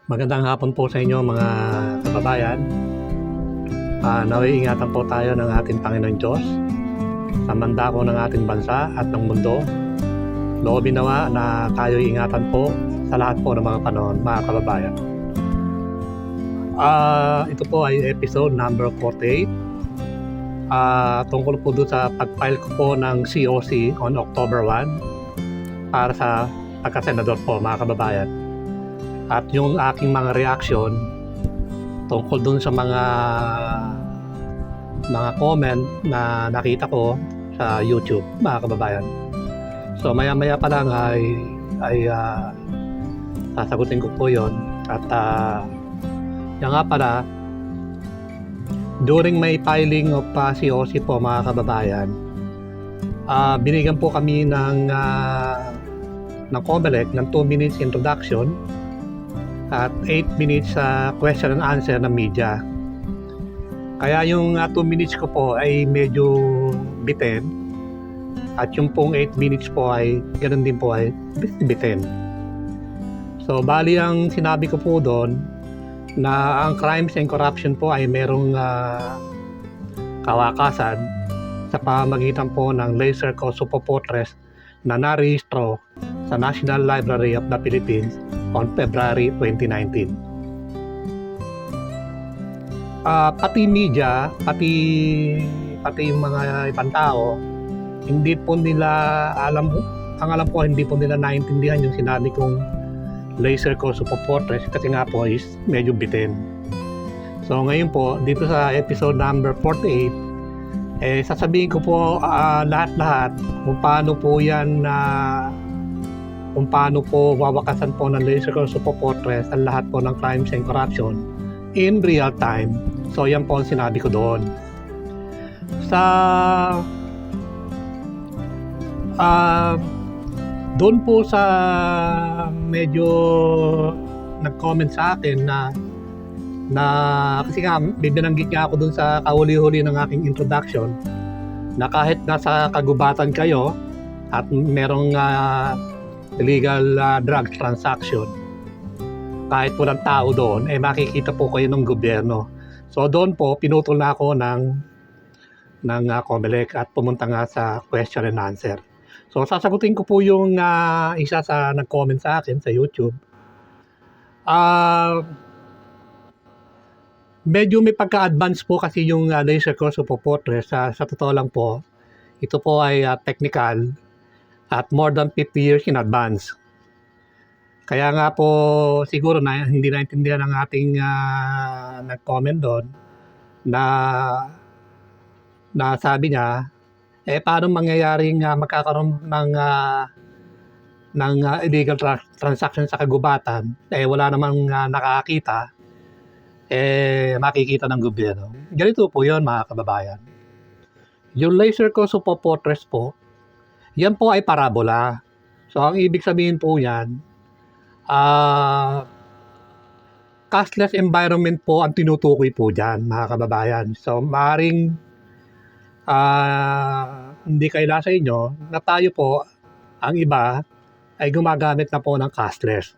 Magandang hapon po sa inyo mga kababayan. Naway ingatan po tayo ng ating Panginoon Diyos sa mandako ng ating bansa at ng mundo. Loobin nawa na tayo ingatan po sa lahat po ng mga panahon, mga kababayan. Ito po ay episode number 48. Tungkol po doon sa pag-file ko po ng COC on October 1 para sa pagkasenador po, mga kababayan. At yung aking mga reaction tungkol dun sa mga comment na nakita ko sa YouTube, mga kababayan. So maya-maya pa lang ay sasagutin ko po yon. At yan nga pala, during my filing of COC po, mga kababayan, binigyan po kami ng COMELEC ng 2 minutes introduction at 8 minutes question and answer ng media. Kaya yung 2 minutes ko po ay medyo bitin at yung pong 8 minutes po ay ganoon din po ay bitin. So bali ang sinabi ko po doon na ang crimes and corruption po ay merong kawakasan sa pamamagitan po ng laser Kosovo portraits na narehistro sa National Library of the Philippines on February 2019. Pati media, pati yung mga ibang tao, hindi po nila alam ko hindi po nila naintindihan yung sinabi kong laser Kosovo portraits kasi nga po is medyo bitin. So ngayon po, dito sa episode number 48, sasabihin ko po lahat-lahat kung paano po yan kung paano po wawakasan po ng laser Kosovo portraits ang lahat po ng crimes and corruption in real time. So yan po ang sinabi ko doon. Doon po sa medyo nag-comment sa akin na kasi nga binanggit nga ako doon sa kahuli-huli ng aking introduction na kahit nasa kagubatan kayo at merong illegal drug transaction, kahit po ng tao doon, makikita po kayo ng gobyerno. So doon po, pinutol na ako ng COMELEC at pumunta nga sa question and answer. So sasagutin ko po yung isa sa nag-comment sa akin sa YouTube. Medyo may pagka-advance po kasi yung laser Kosovo portraits. Sa totoo lang po, ito po ay technical at more than 50 years in advance. Kaya nga po siguro na hindi naintindihan ng ating nag-comment doon na sabi niya, paano mangyayaring magkakaroon ng illegal transaction sa kagubatan, wala namang nakakita, makikita ng gobyerno. Ganito po yun, mga kababayan. Yung laser Kosovo portraits po, yan po ay parabola. So ang ibig sabihin po yan, cashless environment po ang tinutukoy po dyan, mga kababayan. So maaaring hindi kaila sa inyo na tayo po, ang iba ay gumagamit na po ng cashless.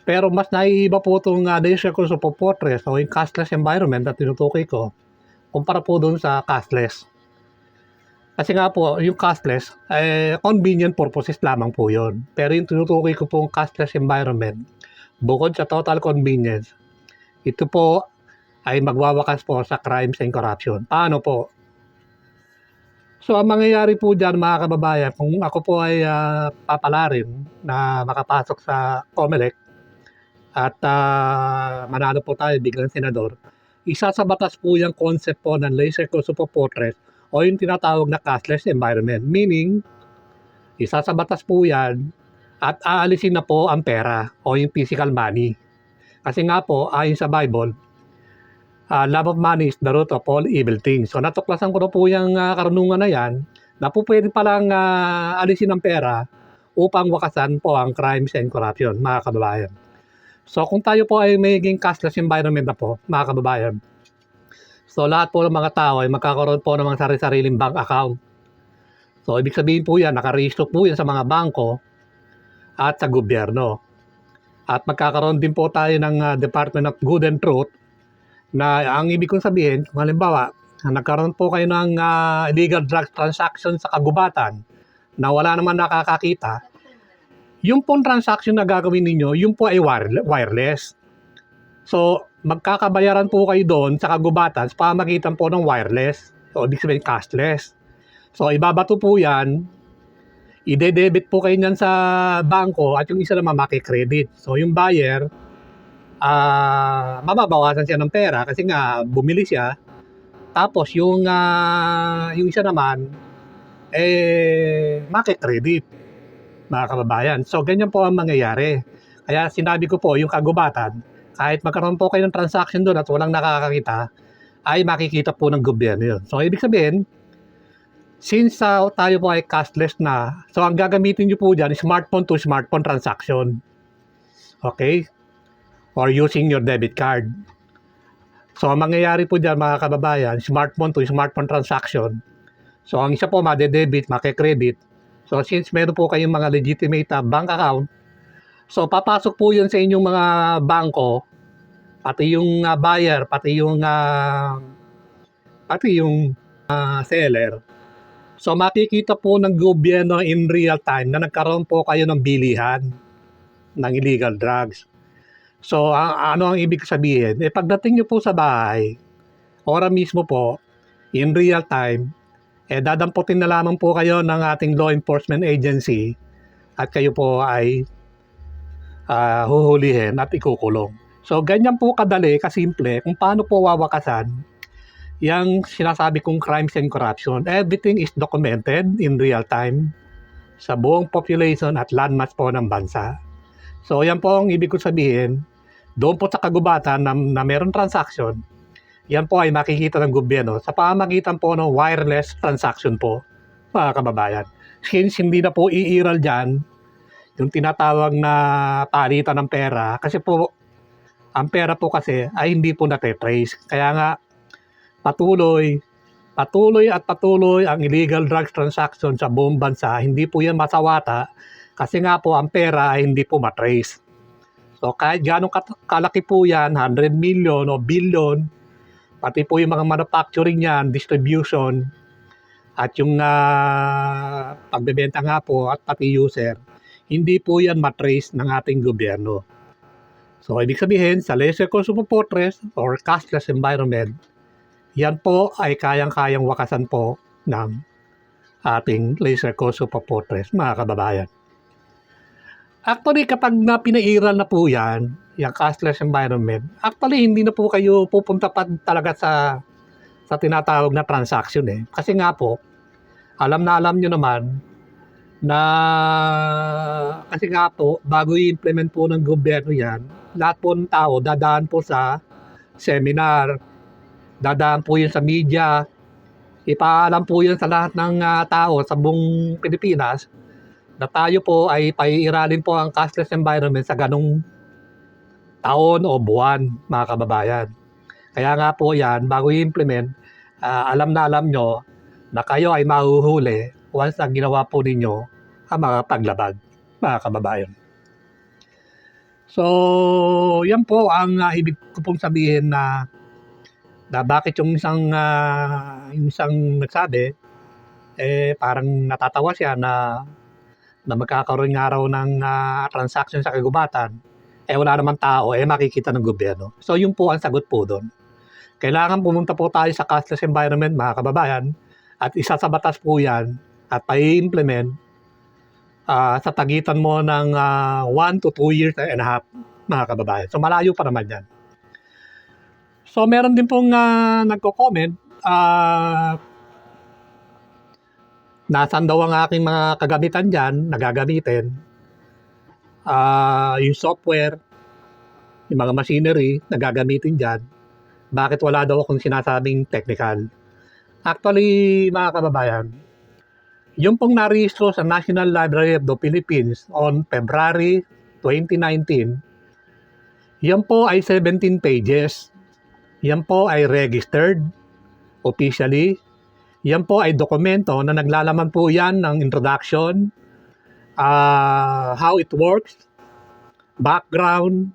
Pero mas naiiba po itong laser Kosovo portraits o yung cashless environment na tinutukoy ko kumpara po doon sa cashless. Kasi nga po, yung cashless, convenient purposes lamang po yun. Pero yung tinutukoy ko pong cashless environment, bukod sa total convenience, ito po ay magwawakas po sa crimes and corruption. Paano po? So, ang mangyayari po dyan, mga kababayan, kung ako po ay papalarin na makapasok sa COMELEC at manalo po tayo biglang senador, isa sa batas po yung concept po ng laser Kosovo portraits o yung tinatawag na cashless environment. Meaning, isa sa batas po yan at aalisin na po ang pera o yung physical money. Kasi nga po, ayon sa Bible, love of money is the root of all evil things. So natuklasan ko na po yung karunungan na yan na po pwede palang alisin ang pera upang wakasan po ang crimes and corruption, mga kababayan. So kung tayo po ay magiging cashless environment na po, mga kababayan, so lahat po ng mga tao ay magkakaroon po ng mga sarili-sariling bank account. So ibig sabihin po yan, nakarehistro po yan sa mga bangko at sa gobyerno. At magkakaroon din po tayo ng Department of Good and Truth na ang ibig kong sabihin, kung halimbawa, nagkaroon po kayo ng illegal drug transaction sa kagubatan na wala naman nakakakita, yung pong transaction na gagawin ninyo, yung po ay wireless. So, magkakabayaran po kayo doon sa kagubatan sa pamagitan po ng wireless. So, ibig sabihin cashless. So, ibabato po yan, ide-debit po kayo niyan sa bangko at yung isa naman makikredit. So, yung buyer, mababawasan siya ng pera kasi nga bumili siya. Tapos, yung isa naman, makikredit, mga kababayan. So, ganyan po ang mangyayari. Kaya sinabi ko po, yung kagubatan, kahit magkaroon po kayo ng transaction doon at walang nakakakita, ay makikita po ng gobyerno yun. So, ibig sabihin, since tayo po ay cashless na, so ang gagamitin nyo po dyan is smartphone to smartphone transaction. Okay? Or using your debit card. So, ang mangyayari po dyan mga kababayan, smartphone to smartphone transaction. So, ang isa po made-debit, make-credit. So, since meron po kayong mga legitimate bank account, so papasok po yun sa inyong mga bangko, pati yung buyer, pati yung seller. So, makikita po ng gobyerno in real time na nagkaroon po kayo ng bilihan ng illegal drugs. So, ano ang ibig sabihin? Pagdating nyo po sa bahay, ora mismo po, in real time, dadamputin na lamang po kayo ng ating law enforcement agency at kayo po ay huhulihin at ikukulong. So, ganyan po kadali, kasimple, kung paano po wawakasan yung sinasabi kong crimes and corruption. Everything is documented in real time sa buong population at landmass po ng bansa. So, yan po ang ibig ko sabihin. Doon po sa kagubatan na meron transaction, yan po ay makikita ng gobyerno sa pamamagitan po ng wireless transaction po, mga kababayan. Since hindi na po iiral dyan yung tinatawag na palitan ng pera, kasi po, ang pera po kasi ay hindi po nate-trace. Kaya nga, patuloy ang illegal drugs transaction sa buong bansa. Hindi po yan masawata kasi nga po ang pera ay hindi po matrace. So kahit gano'ng kalaki po yan, 100 million o billion, pati po yung mga manufacturing yan, distribution, at yung pagbebenta nga po at pati user, hindi po yan matrace ng ating gobyerno. So ibig sabihin, sa Laser Consumer Fortress or cashless environment, yan po ay kayang-kayang wakasan po ng ating Laser Consumer Fortress, mga kababayan. Actually, kapag pinairal na po yan, yung cashless environment, actually hindi na po kayo pupunta pa talaga sa tinatawag na transaction eh. Kasi nga po, alam nyo naman na kasi nga po, bago i-implement po ng gobyerno yan, lahat po ng tao dadaan po sa seminar, dadaan po yun sa media, ipaalam po yun sa lahat ng tao sa buong Pilipinas na tayo po ay paiiralin po ang cashless environment sa ganong taon o buwan, mga kababayan. Kaya nga po yan, bago i-implement, alam nyo na kayo ay mahuhuli once na ginawa po ninyo ang mga paglabag, mga kababayan. So, yan po ang ibig ko pong sabihin na bakit yung isang nagsabi, parang natatawa siya na magkakaroon nga raw ng transaction sa kagubatan, wala naman tao, makikita ng gobyerno. So, yun po ang sagot po doon. Kailangan pumunta po tayo sa cashless environment, mga kababayan, at isa sa batas po yan at i-implement sa pagitan mo ng 1 to 2 years and a half, mga kababayan. So, malayo pa naman yan. So, meron din pong nagko-comment, nasan daw ang aking mga kagamitan dyan, nagagamitin, yung software, yung mga machinery, nagagamitin dyan, bakit wala daw akong sinasabing technical. Actually, mga kababayan, yung pong narehistro sa National Library of the Philippines on February 2019, yan po ay 17 pages. Yan po ay registered officially. Yan po ay dokumento na naglalaman po yan ng introduction, how it works, background,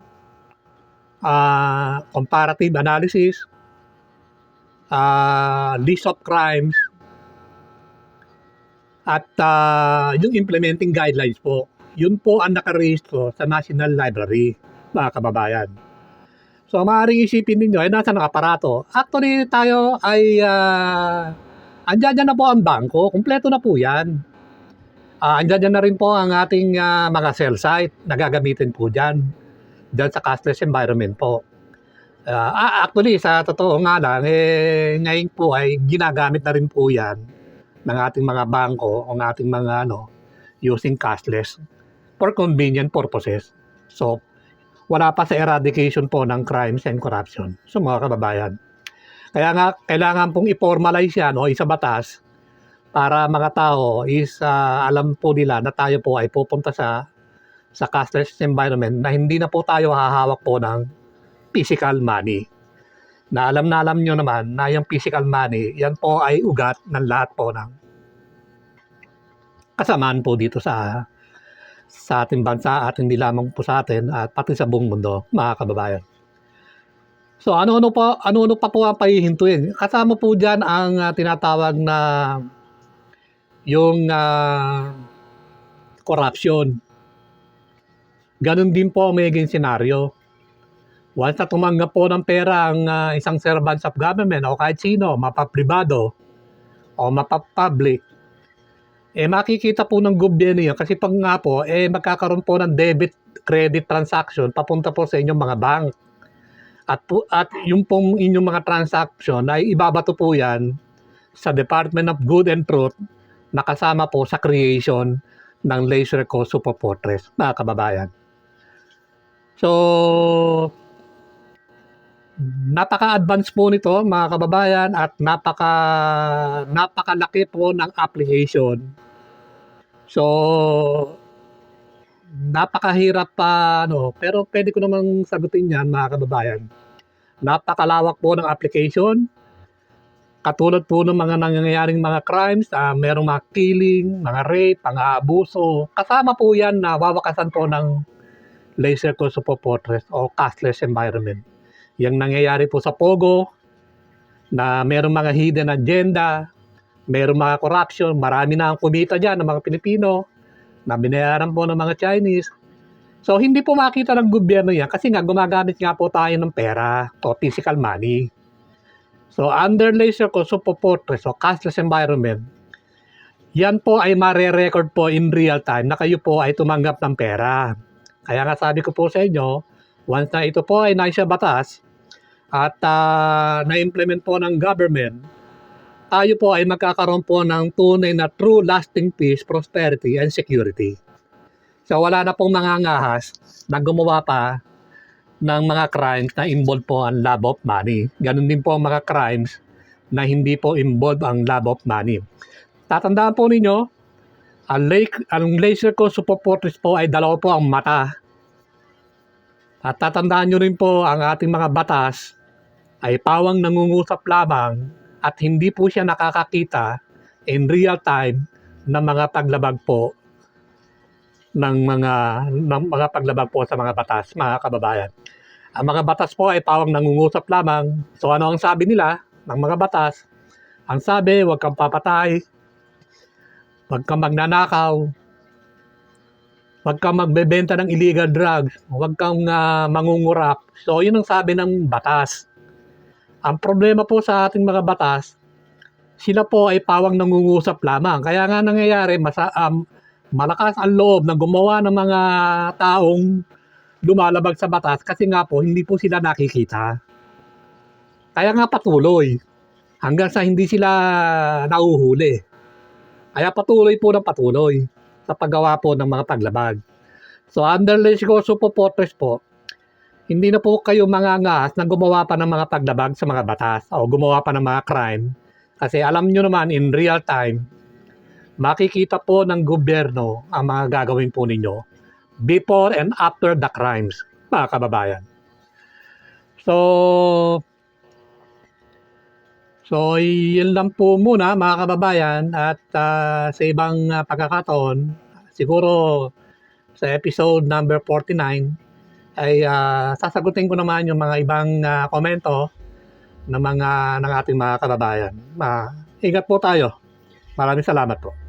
comparative analysis, list of crimes, at yung implementing guidelines po. Yun po ang nakarehistro sa National Library, mga kababayan. So, maaaring isipin ninyo, ay nasa ng aparato. Actually, tayo ay andyan na po ang bangko. Kumpleto na po yan. Andyan na rin po ang ating mga cell site na gagamitin po dyan sa cashless environment po. Actually, sa totoo nga lang, ngayon po ay ginagamit na rin po yan ng ating mga bangko o ng ating mga using cashless for convenient purposes. So, wala pa sa eradication po ng crimes and corruption. So, mga kababayan. Kaya nga, kailangan pong i-formalize yan o isa batas para mga tao is alam po nila na tayo po ay pupunta sa cashless environment na hindi na po tayo hahawak po ng physical money. Na alam nyo naman na yung physical money, yan po ay ugat ng lahat po ng kasamaan po dito sa ating bansa at hindi lamang po sa atin at pati sa buong mundo, mga kababayan. So ano pa po ang pahihintuin? Kasama po dyan ang tinatawag na yung corruption. Ganun din po ang magiging senaryo. Once na tumanggap po ng pera ang isang servants of government o kahit sino, mapapribado o mapapublic, makikita po ng gobyerno yun kasi pag nga po, magkakaroon po ng debit credit transaction papunta po sa inyong mga bank. At yung pong inyong mga transaction ay ibabato po yan sa Department of Good and Truth na kasama po sa creation ng Laser Kosovo Fortress, mga kababayan. So, napaka-advance po nito, mga kababayan, at napakalaki po ng application. So, napakahirap pa, pero pwede ko namang sagutin yan, mga kababayan. Napakalawak po ng application. Katulad po ng mga nangyayaring mga crimes, merong mga killing, mga rape, mga abuso. Kasama po yan na wawakasan po ng Laser Kosovo Fortress o cashless environment. Yung nangyayari po sa Pogo, na merong mga hidden agenda, merong mga corruption, marami na ang kumita dyan ng mga Pilipino, na binayaran po ng mga Chinese. So, hindi po makita ng gobyerno yan kasi nga gumagamit nga po tayo ng pera o physical money. So, under Laser Kosovo Fortress o cashless environment, yan po ay mare-record po in real time na kayo po ay tumanggap ng pera. Kaya nga sabi ko po sa inyo, once na ito po ay naisa batas at na-implement po ng government, tayo po ay magkakaroon po ng tunay na true lasting peace, prosperity, and security. So wala na pong mangangahas na gumawa pa ng mga crimes na involve po ang love of money. Ganun din po ang mga crimes na hindi po involve ang love of money. Tatandaan po ninyo, ang Laser Kosovo Fortress po ay dalawa po ang mata. At tatandaan nyo rin po ang ating mga batas ay pawang nangungusap lamang at hindi po siya nakakakita in real time ng mga paglabag po ng mga paglabag po sa mga batas, mga kababayan. Ang mga batas po ay pawang nangungusap lamang. So ano ang sabi nila ng mga batas? Ang sabi, huwag kang papatay, huwag kang magnanakaw, huwag kang magbebenta ng illegal drugs, huwag kang mangungurap. So yun ang sabi ng batas. Ang problema po sa ating mga batas, sila po ay pawang nangungusap lamang. Kaya nga nangyayari, malakas ang loob na gumawa ng mga taong lumalabag sa batas kasi nga po hindi po sila nakikita. Kaya nga patuloy hanggang sa hindi sila nauhuli. Kaya patuloy po ng patuloy sa paggawa po ng mga paglabag. So under Laser Kosovo Fortress po, hindi na po kayo mangangahas na gumawa pa ng mga paglabag sa mga batas o gumawa pa ng mga crime. Kasi alam nyo naman in real time, makikita po ng gobyerno ang mga gagawin po ninyo before and after the crimes, mga kababayan. So yun lang po muna, mga kababayan, at sa ibang pagkakataon, siguro sa episode number 49, ay sasagutin ko naman yung mga ibang komento ng ating mga kababayan. Ingat po tayo. Maraming salamat po.